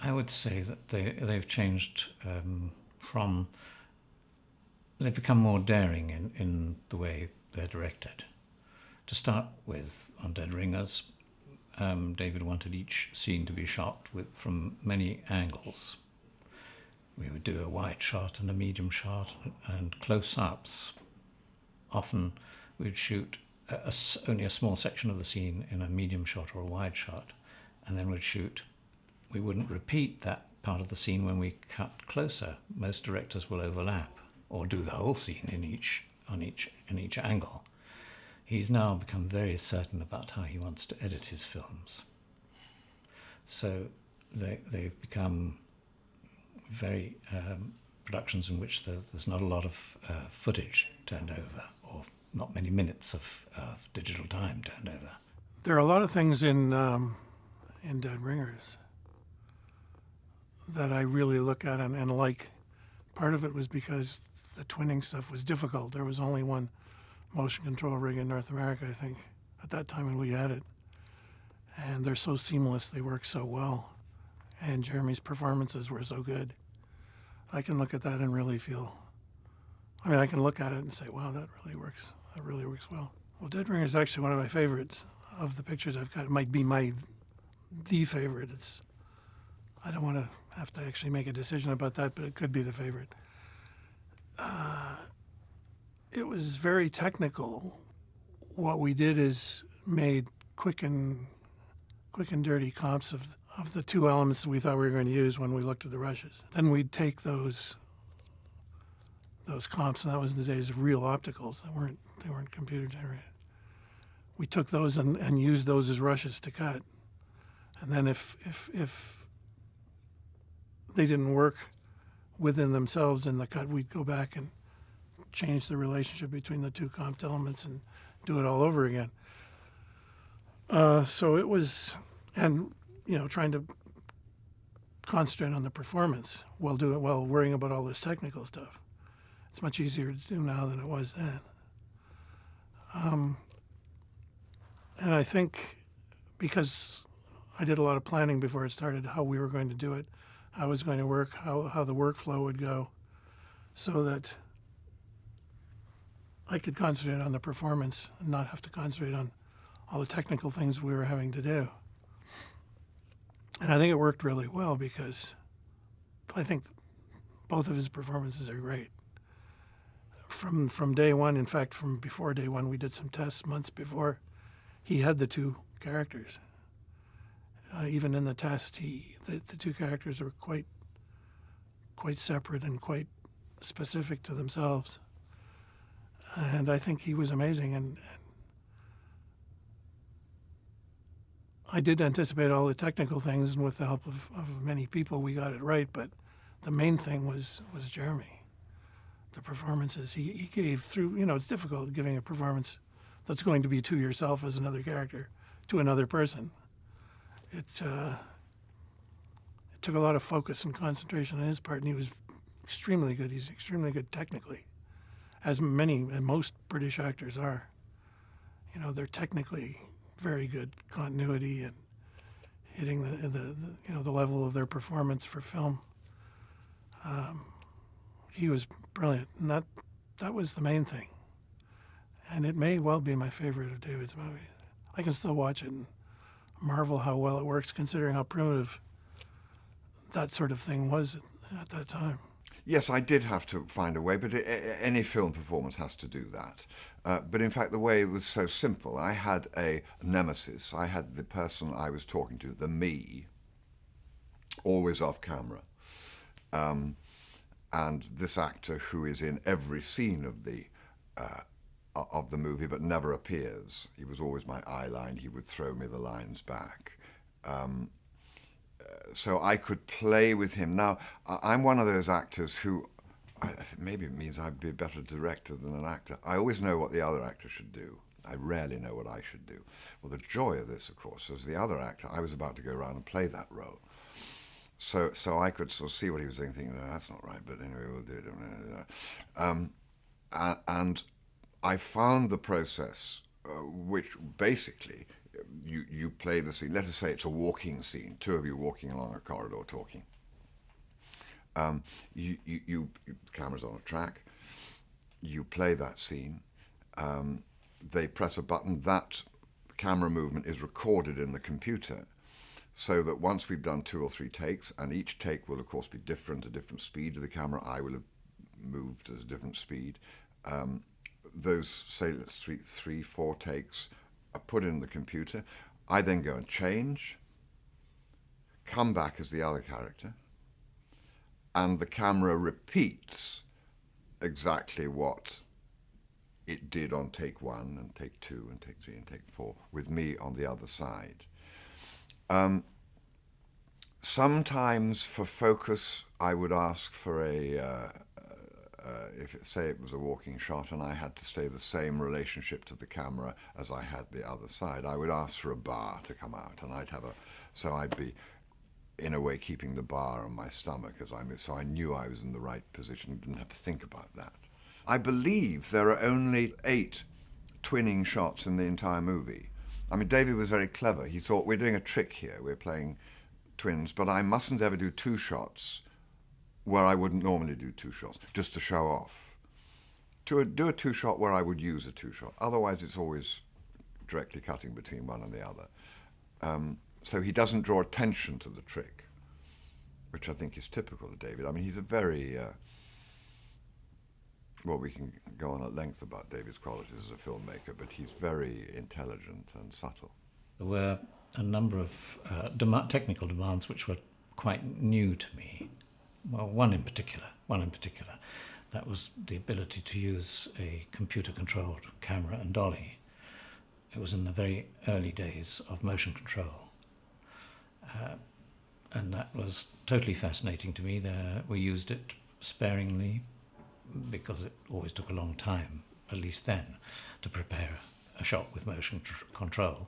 I would say that they've changed they've become more daring in the way they're directed. To start with, on Dead Ringers, David wanted each scene to be shot from many angles. We would do a wide shot and a medium shot and close-ups. Often we'd shoot only a small section of the scene in a medium shot or a wide shot, and then we wouldn't repeat that part of the scene when we cut closer. Most directors will overlap or do the whole scene in each angle. He's now become very certain about how he wants to edit his films. So they've become very productions in which there's not a lot of footage turned over, or not many minutes of digital time turned over. There are a lot of things in Dead Ringers that I really look at and like. Part of it was because the twinning stuff was difficult. There was only one motion control rig in North America, I think, at that time when we had it. And they're so seamless, they work so well. And Jeremy's performances were so good. I can look at that and really feel, I can look at it and say, wow, that really works. That really works well. Well, Dead Ringers is actually one of my favorites of the pictures I've got. It might be the favorite. I don't want to have to actually make a decision about that, but it could be the favorite. It was very technical. What we did is made quick and dirty comps of the two elements that we thought we were going to use when we looked at the rushes. Then we'd take those comps, and that was in the days of real opticals. They weren't computer generated. We took those and used those as rushes to cut. And then if they didn't work within themselves in the cut, we'd go back and change the relationship between the two comped elements and do it all over again. So it was, and trying to concentrate on the performance while worrying about all this technical stuff. It's much easier to do now than it was then. And I think because I did a lot of planning before it started, how we were going to do it, how it was going to work, how the workflow would go, so that I could concentrate on the performance and not have to concentrate on all the technical things we were having to do. And I think it worked really well because I think both of his performances are great. From day one, in fact, from before day one, we did some tests months before. He had the two characters. Even in the test, the two characters were quite separate and quite specific to themselves. And I think he was amazing. And I did anticipate all the technical things, and with the help of many people, we got it right. But the main thing was Jeremy. The performances he gave through, it's difficult giving a performance that's going to be to yourself as another character, to another person. It took a lot of focus and concentration on his part, and he was extremely good. He's extremely good technically, as most British actors are. They're technically very good, continuity and hitting the level of their performance for film. He was brilliant, and that was the main thing. And it may well be my favorite of David's movies. I can still watch it and marvel how well it works, considering how primitive that sort of thing was at that time. Yes, I did have to find a way, but any film performance has to do that. But in fact, the way was so simple. I had a nemesis. I had the person I was talking to, the me, always off camera. And this actor who is in every scene of the movie but never appears. He was always my eye line. He would throw me the lines back. So I could play with him. Now, I'm one of those actors who, maybe it means I'd be a better director than an actor. I always know what the other actor should do. I rarely know what I should do. Well, the joy of this, of course, as the other actor, I was about to go around and play that role. So I could sort of see what he was doing, thinking, no, that's not right, but anyway, we'll do it. And I found the process, which basically you play the scene. Let us say it's a walking scene, two of you walking along a corridor talking. The camera's on a track. You play that scene. They press a button. That camera movement is recorded in the computer, so that once we've done 2 or 3 takes, and each take will of course be different, a different speed of the camera. I will have moved at a different speed. Those, say, 3, 4 takes are put in the computer. I then go and change, come back as the other character, and the camera repeats exactly what it did on take 1 and take 2 and take 3 and take 4 with me on the other side. Sometimes for focus, I would ask for say it was a walking shot and I had to stay the same relationship to the camera as I had the other side, I would ask for a bar to come out, and so I'd be in a way keeping the bar on my stomach as I moved, so I knew I was in the right position and didn't have to think about that. I believe there are only 8 twinning shots in the entire movie. I mean, David was very clever. He thought, we're doing a trick here, we're playing twins, but I mustn't ever do 2 shots where I wouldn't normally do 2 shots, just to show off. To do a 2-shot where I would use a 2-shot. Otherwise, it's always directly cutting between one and the other. So he doesn't draw attention to the trick, which I think is typical of David. I mean, he's a very... well, we can go on at length about David's qualities as a filmmaker, but he's very intelligent and subtle. There were a number of technical demands which were quite new to me. Well, one in particular. That was the ability to use a computer-controlled camera and dolly. It was in the very early days of motion control. And that was totally fascinating to me. We used it sparingly because it always took a long time, at least then, to prepare a shot with motion control.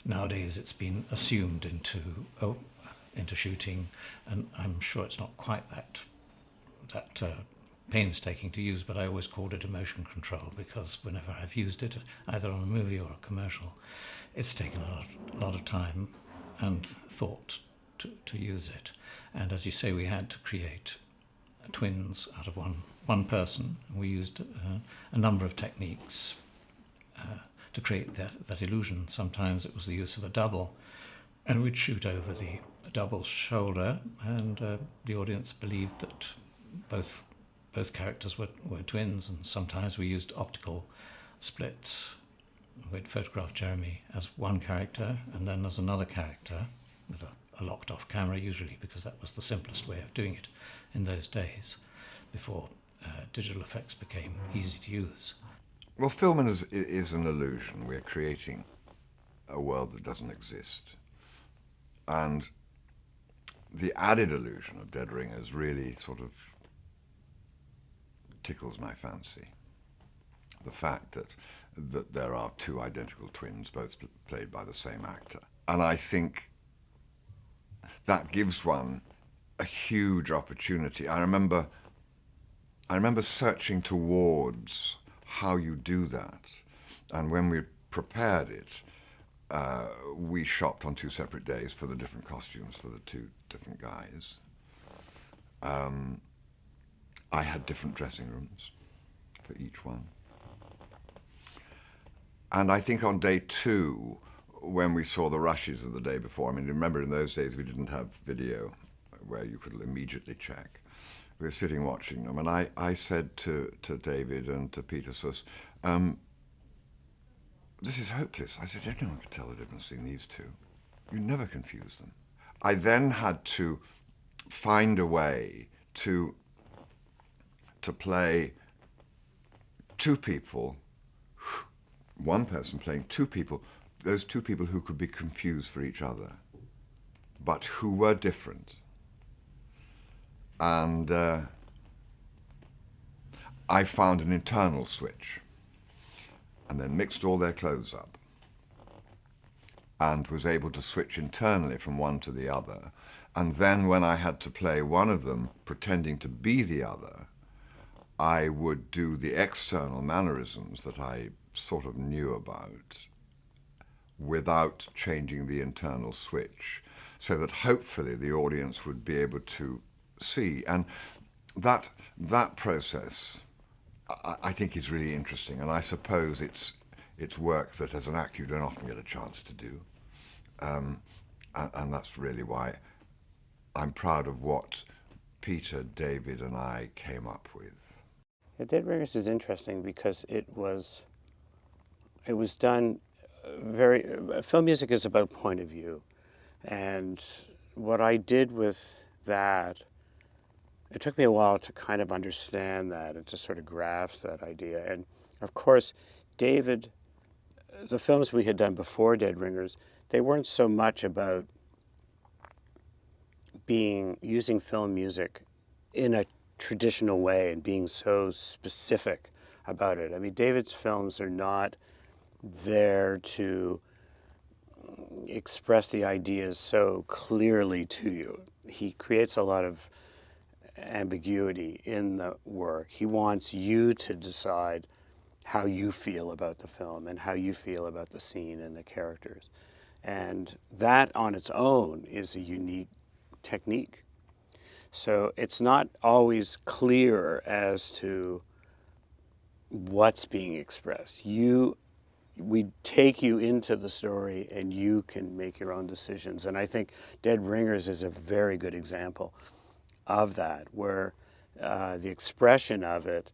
Nowadays it's been assumed into shooting, and I'm sure it's not quite that painstaking to use, but I always called it motion control because whenever I've used it, either on a movie or a commercial, it's taken a lot of time and thought to use it. And as you say, we had to create twins out of one person. We used a number of techniques to create that illusion. Sometimes it was the use of a double, and we'd shoot over the double's shoulder, and the audience believed that both characters were twins. And sometimes we used optical splits. We'd photograph Jeremy as one character and then as another character with a locked-off camera, usually, because that was the simplest way of doing it in those days, before digital effects became easy to use. Well, film is an illusion. We're creating a world that doesn't exist. And the added illusion of Dead Ringers really sort of tickles my fancy. The fact that there are 2 identical twins, both played by the same actor. And I think that gives one a huge opportunity. I remember searching towards how you do that. And when we prepared it, we shopped on 2 separate days for the different costumes for the 2 different guys. I had different dressing rooms for each one. And I think on day 2, when we saw the rushes of the day before, I mean, remember in those days we didn't have video where you could immediately check. We were sitting watching them, and I said to David and to Peter Suss, this is hopeless. I said, anyone could tell the difference between these 2. You never confuse them. I then had to find a way to play 2 people, one person playing 2 people, those 2 people who could be confused for each other, but who were different. And I found an internal switch, and then mixed all their clothes up, and was able to switch internally from one to the other. And then when I had to play one of them pretending to be the other, I would do the external mannerisms that I sort of knew about without changing the internal switch, so that hopefully the audience would be able to see. And that process, I think, is really interesting, and I suppose it's work that as an actor you don't often get a chance to do. And that's really why I'm proud of what Peter, David, and I came up with. Yeah, Dead Ringers is interesting because it was done film music is about point of view. And what I did with that, it took me a while to kind of understand that and to sort of grasp that idea. And of course, David, the films we had done before Dead Ringers, they weren't so much about using film music in a traditional way and being so specific about it. I mean, David's films are not there to express the ideas so clearly to you. He creates a lot of ambiguity in the work. He wants you to decide how you feel about the film and how you feel about the scene and the characters. And that on its own is a unique technique. So it's not always clear as to what's being expressed. We take you into the story and you can make your own decisions. And I think Dead Ringers is a very good example of that, where the expression of it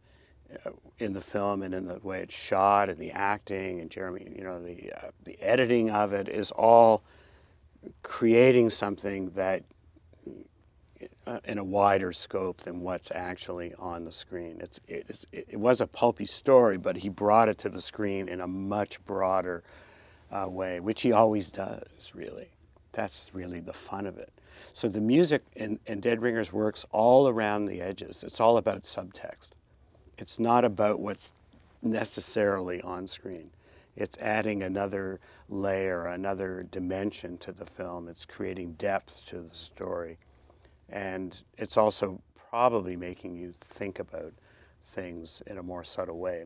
in the film and in the way it's shot and the acting and Jeremy, the editing of it is all creating something that in a wider scope than what's actually on the screen. It was a pulpy story, but he brought it to the screen in a much broader way, which he always does, really. That's really the fun of it. So the music in Dead Ringers works all around the edges. It's all about subtext. It's not about what's necessarily on screen. It's adding another layer, another dimension to the film. It's creating depth to the story. And it's also probably making you think about things in a more subtle way.